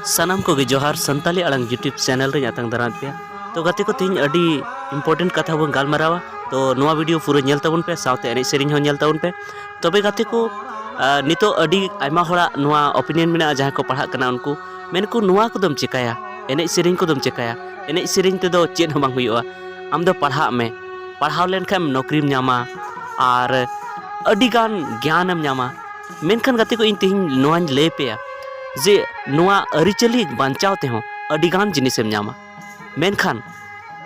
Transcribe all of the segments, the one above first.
सानाम को जोहार Santali आड़ांग YouTube channel रे आतंग दारान पे तो गाते को तीन अडी इम्पोर्टेंट कथा बन गालमारावा तो नवा वीडियो पूरा नेल ताबन पे साउते एने सेरिंग हो नेल ताबन पे तबे गाते को नितो अडी आयमा होड़ा नवा ओपिनियन मेना जहां को पढ़ा कना उनको मेनको नवा को दम चिकाया एने सेरिंग को दम चिकाया एने सेरिंग ते दो चेद हम हुआ आम दो पढ़ा में पढ़ाव लेन खाम नौकरीम नामा और अडी गान ज्ञानम नामा मेनखान गाते को इन तिहिं नोआन ले पे जे नोआ अरिचली बांचाव ते हो अडिगान जिनिसम नामा मेनखान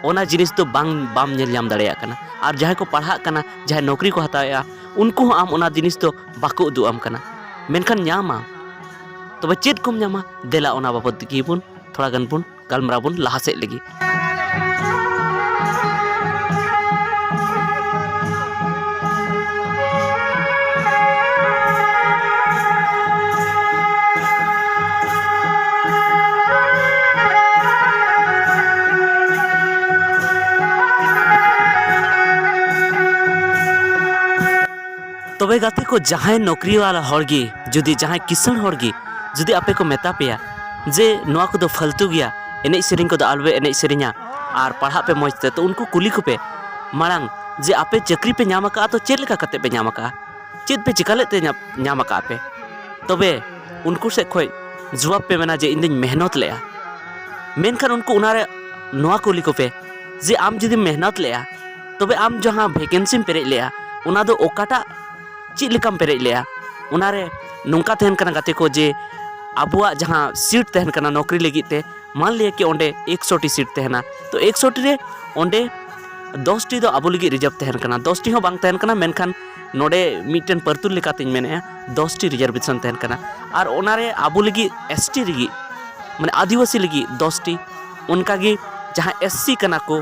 ओना जिनिस तो बाम नेल नाम दाड़ेया कना और जहां को पढ़ा कना जहां नौकरी को हताया उनको आम ओना जिनिस तो बाको उदु आम कना मेनखान नामा तो चेद कुम नामा देला ओना बाबत की बुन थोड़ा गन बुन गालमरा बुन लहा सेद लगी तबे गाते को जहां नौकरी वाला हड़गी जुदी जहां किसान हड़गी जुदी आपे को मेता पेया जे नोआ को दो फालतू गया एने सेरिंग को दो आलवे एने सेरिंगा और पढ़ा पे मजते तो उनको कुली को पे मांग जे आपे चक्री पे नाम का तो चेद लेका कते पे नाम का चेद पे चिकालेते नाम का पे तबे उनको से खोय जवाब पे मेना जे इंदिन मेहनत लेया मेनखान उनको उनारे नोआ कुली को पे जे आम जुदी मेहनत लेया तबे आम जहां वैकेंसी पेरे लेया उना दो ओकाटा चीज लिकम पेरे लिया उनारे नौका तहन कना गाते को जे अबुआ जहाँ सीट तहन कना नौकरी लगित ते मान लिया कि ओंडे 100 टी सीट तहना तो 100 टी रे ओंडे 10 टी दो अबु लगी रिजर्व तहन कना 10 टी हो बांग तहन कना मेनखान नोडे मिटन परतुल लेकाते मेने 10 टी रिजर्वेशन तहन कना और ओनारे अबु लगी एसटी लगी माने आदिवासी लगी 10 टी उनका गी जहाँ एससी कना को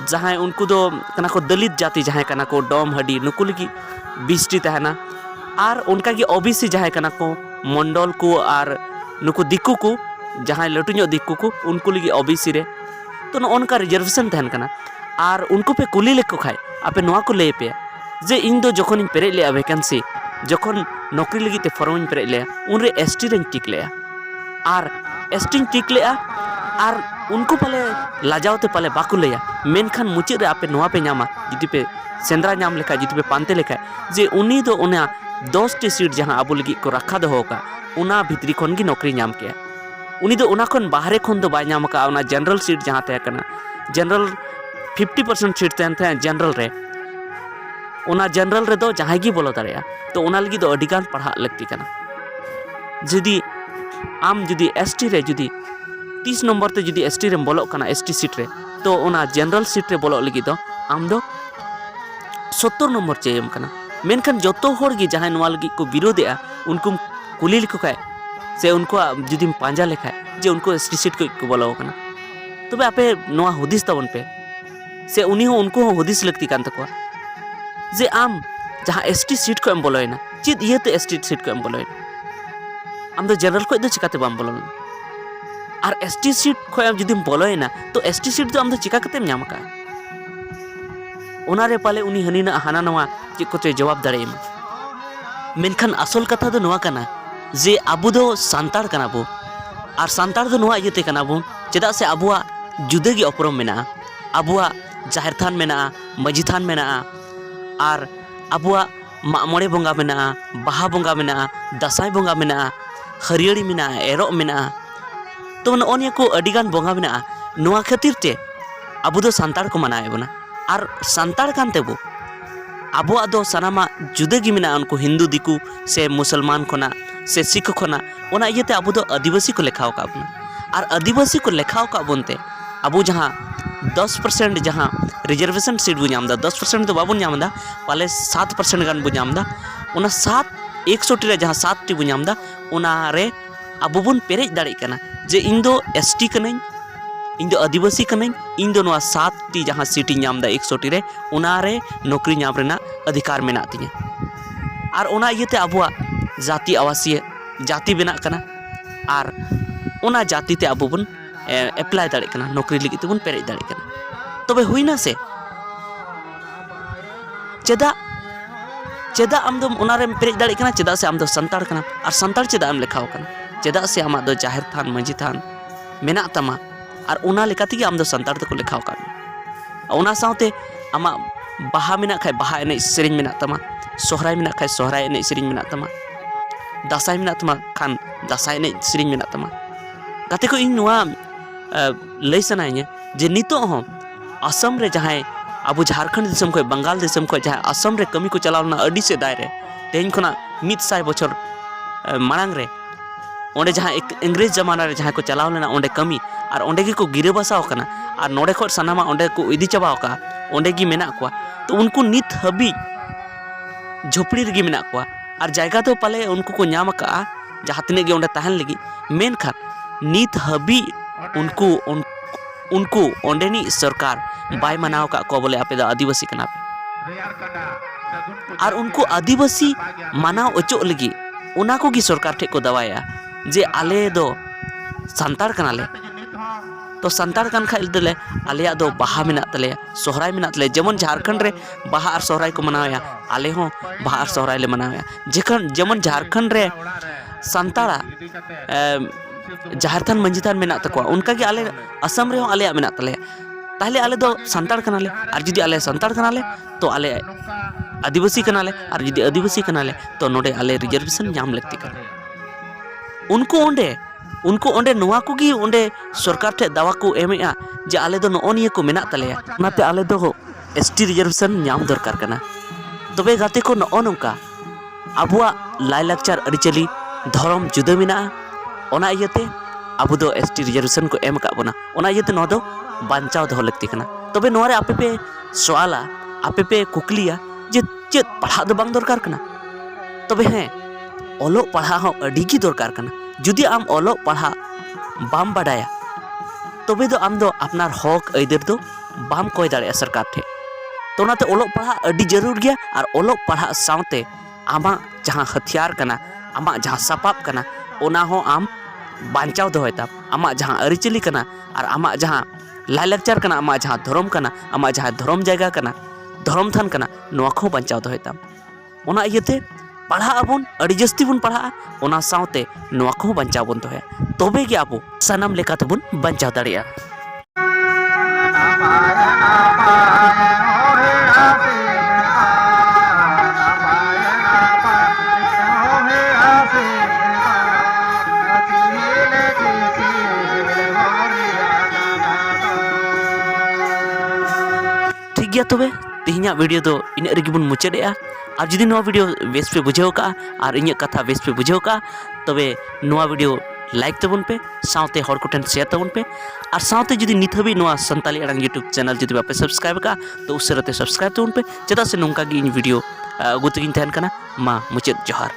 जहाँ उनको दो कना को दलित जाति जहाँ कना को डोम हडी नुकु लगी 20 टी तहना और उनका की ओबीसी जहाँ कना को मंडल को और नुकु दिक्कु को जहाँ लटुño दिक्कु को उनको लगी ओबीसी रे तो उनका रिजर्वेशन तहन कना और उनको पे कुली लेको खाए आपे नोआ को ले पे जे इन दो जखन पेरे ले वैकेंसी जखन नौकरी लगी ते फॉर्म पेरे ले उनरे एसटी रे टिक ले और एसटी टिक ले और उनको पले लाजावते पले बाकु लेया मेनखान मुचाद रे आपे नोआ पे नामा जुदी पे सेंद्रा नाम लेखा जुदी पे पानते लेखा जे उनी दो उना 10 टी सीट जहां आबु लगी को रखा दो का उना भितरी खन की नौकरी नाम के उनी दो उना खन बाहरे खन दो बाय नाम का उना जनरल सीट जहां तय कना जनरल 50% सीट तहन थे जनरल रे उना जनरल रे दो जहां गी बोलो दाड़ेया तो उना लगी दो अडिगान पढ़ा लगती कना जुदी आम जुदी एसटी रे जुदी 30 नंबर ते जुदी एसटी रे बोलो कना एसटी सीट रे तो उना जनरल सीट रे बोलो लगी दो आम दो 70 नंबर चेयम कना मेनखान जोतो होड़ गी जहां नवा लगी को विरोधेआ उनको कुली लिखो खाए से उनको जुदी पांजा लेखा जे उनको एसटी सीट को बोलो कना तबे आपे नवा हुदिस तबन पे से उनी हो उनको हो हुदिस लगती कान तको जे आम जहां एसटी सीट को एम बोलोयना चित ये तो एसटी सीट को एम बोलोयना आम दो जनरल को दो चिकाते बाम बोलोना और एसटी सीट को एम जुदी बोलोयना तो एसटी सीट तो आम दो चिका कतेम नाम का उनारे पाले उनी हनीना हाना नवा चेक कोते जवाब दाड़े मेनखान असल कथा दो नवा कना जे आबु दो सांतार कना बो और सांतार दो नवा इयते कना बो चेदा से आबुआ जुदे गी अपरम मेना आबुआ जाहिर थान मेना मजी थान मेना और आबुआ मामोड़े बोंगा मेना बाहा बोंगा मेना दसाई बोंगा मेना हरियड़ी मेना एरो मेना तो नोनिया को अडिगान बोंगा मेना नवा खातिर ते आबु दो सांतार को मनाए बना और सांतार कानते बो आबुआ दो सनामा जुदे गी मेना उनको हिंदू दिकु से मुसलमान खोना से सिख खोना ओना इयते आबु दो आदिवासी को लेखाओ का बना और आदिवासी को लेखाओ का बोनते आबु जहाँ 10% जहाँ रिजर्वेशन सीट बो नामदा 10% तो बाबू नामदा पाले 7% गान बो नामदा ओना 100 टी रे जहाँ 7 टी बो नामदा ओना रे आबु बन पेरेज दाड़ी कना जे इन दो एसटी कनाई इन दो आदिवासी कनाई इन दो 7 टी जहाँ सीट नामदा 100 टी रे ओना रे नौकरी नाम रेना अधिकार मेना तिया और ओना इयते आबुआ जाति आवासीय जाति बेना कना और ओना जाति ते आबु बन एप्लाई दाड़े कना नौकरी लगी तेबन पेरेज दाड़े कना तबे हुईना से चेदा चेदा आम दो ओना रे पेरेज दाड़े कना चेदा से आम दो संताड़ कना और संताड़ चेदा आम लेखाओ कना चेदा से आमा दो जाहिर थान मंजी थान मेना तमा और उना लेकाते आम दो संतार को लेखाव का उना साउते आमा बाहा मेना खाय बाहा एने सेरिंग मेना तमा सोहराय मेना खाय सोहराय एने सेरिंग मेना तमा दासाय मेना तमा खान दासाय एने सेरिंग मेना तमा गाते को इन नुआ लई सनाइए जे नितो हो असम रे जहां अब झारखंड दिसम को बंगाल दिसम को जहां असम रे कमी को चलावना अडी से दाय रे तेन खना 100 बछर मांग रे ओंडे जहां एक इंग्रेज जमाना रे जहां को चलाव लेना ओंडे कमी और ओंडे की को गिरे बसाव कना और नोडे खो सनामा ओंडे को इदी चबाव का ओंडे की मेना को तो उनको नित हबी झोपड़ी रे मेना को और जायगा तो पाले उनको को नाम का जहां तने गे ओंडे तहन लगी मेन खान नित हबी उनको ओंडेनी सरकार बाय मनाव का को बोले आपे दा आदिवासी कना पे और उनको आदिवासी मानाव अचो लगी उना को की सरकार ठे को दवाया जे आले दो संतार कनाले तो संतार कान खाइल दले आलिया दो बाहा मेना तले सोहराय मेना तले जेमन झारखंड रे बाहा और सोहराय को मनावया आले हो बाहा और सोहराय ले मनावया जेमन झारखंड रे संतारा जाहिर थान मंजी थान मेना तको उनका की आले असम रे हो आले मेना तले ताहले आले दो संतार कनाले और जुदी आले संतार कनाले तो आले आदिवासी कनाले और जुदी आदिवासी कनाले तो नोडे आले रिजर्वेशन नाम लगती कर उनको ओंडे नोआ को गी ओंडे सरकार ठे दावा को एमेआ जे आले दो नोनिया को मेना तले नाते आले दो एसटी रिजर्वेशन नाम दरकार कना तबे गाते को नोका अबुआ लाइलाकचार अरिचली धर्म जुदा मेना ओना इयते अब दो एसटी रिजर्वेशन को एम का बना ओना इयते नो दो बांचाव दो लगती कना तबे नोरे आपे पे सवाला आपे पे कुकलिया जे चेत पढ़ा दो बांग दरकार कना तबे हैं ओलो पढ़ा हो अडी की दरकार कना जुदी आम ओलो पढ़ा बाम बाडाया तबे दो आम दो अपनार हक अइदर दो बाम कोय दाड़े सरकार ठे तो नाते ओलो पढ़ा अडी जरूर गया और ओलो पढ़ा सावते आमा जहां हथियार कना आमा जहां सपाप कना ओना हो आम बांचाव दोहता आमा जहां अरिचली कना और आमा जहां लाइलाकचार कना आमा जहां धर्म कना आमा जहां धर्म जायगा कना धर्म थान कना नोआ को बांचाव दोहता ओना इयते पढ़ा अबन अड़ी जस्ती बन पढ़ा ओना सावते नोआ को बांचाव बन दोहे तबे गे आबो सनम लेका तबन बांचाव दाड़िया ठीक गया तबे तिहिना वीडियो दो इन रेगी बन मुचादेआ और जुदी नोआ वीडियो बेस पे बुझाव का और इन कथा बेस पे बुझाव का तबे नोआ वीडियो लाइक तबन पे सावते हर कोठन शेयर तबन पे और सावते जुदी नित हबी नोआ संताली अड़ांग यूट्यूब चैनल जुदी बापे सब्सक्राइब का तो उससे सब्सक्राइब तबन पे चेदा से नोंका गी इन वीडियो अगुतगिन तहन कना मा मुचाद जोहार।